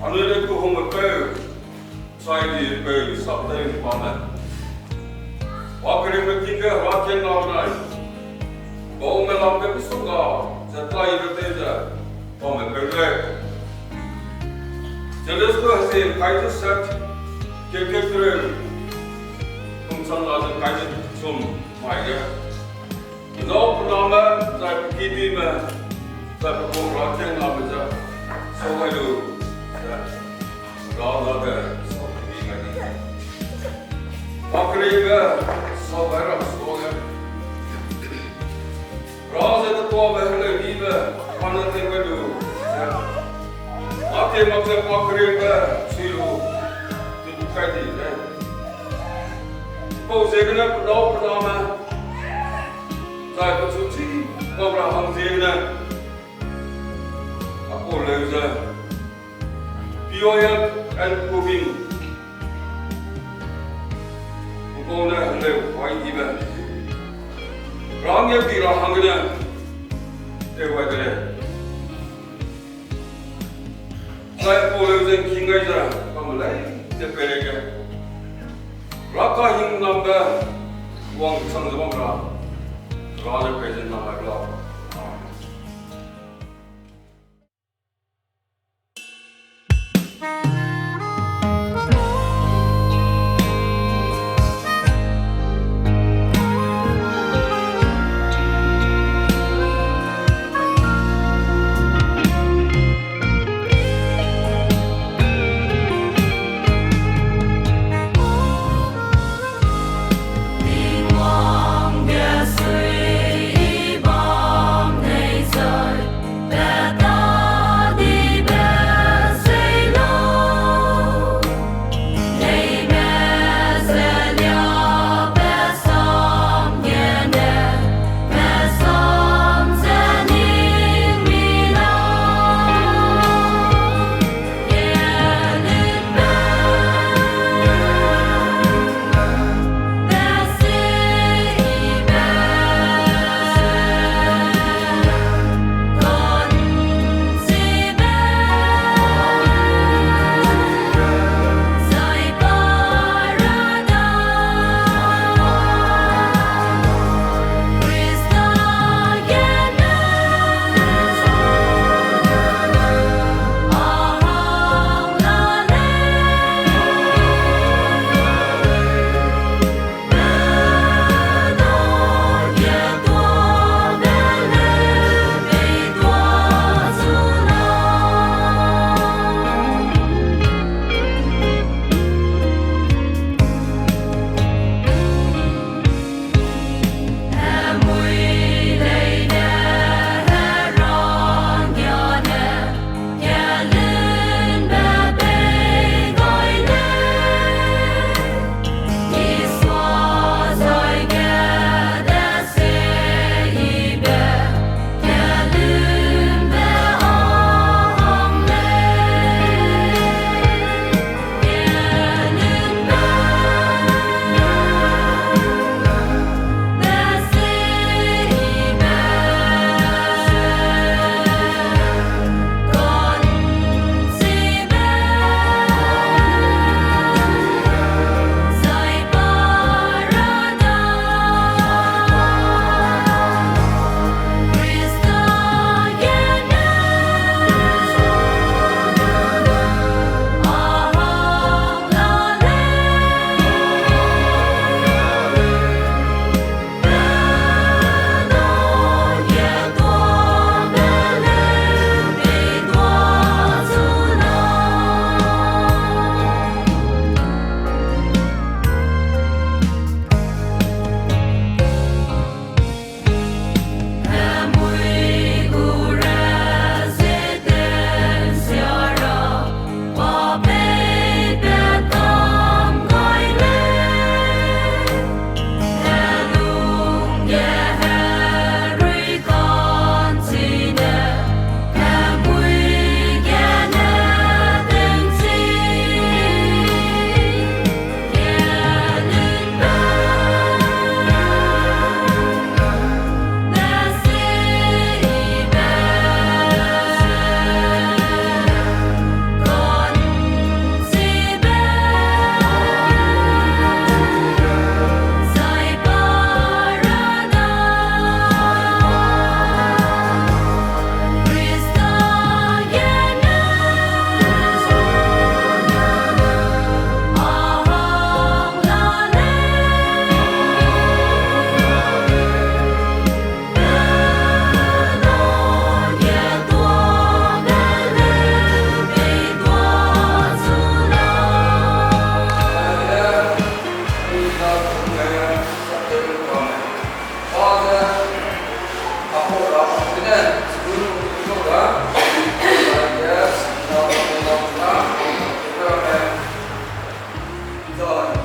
Another go home repair, try the repair something for me. Walking with Tinker, walking all night. Bone along the Suga, the fly the danger, for my birthday. Jelisco has a kite set, get through. From some other kind of some, my dear. No problem, like keeping like a book rocking up with that. So I do. God love it. So being a Wakriga, so better, so good. Rouse at the poor man, leave one of the thing we do. I came up to Wakriga to fight it. Suppose they're going to no problem. Tại có chút gì không là hàng gì này aku leza POM and cooking cô này đều quay gì vậy ráng nhớ gì là hàng cái này để quay cái này tại cô leza khi ngay ra không lấy để về đây cái rác cả hình năm cái quăng sang cái bóng ra rather present on my blog. Hãy subscribe Rồi.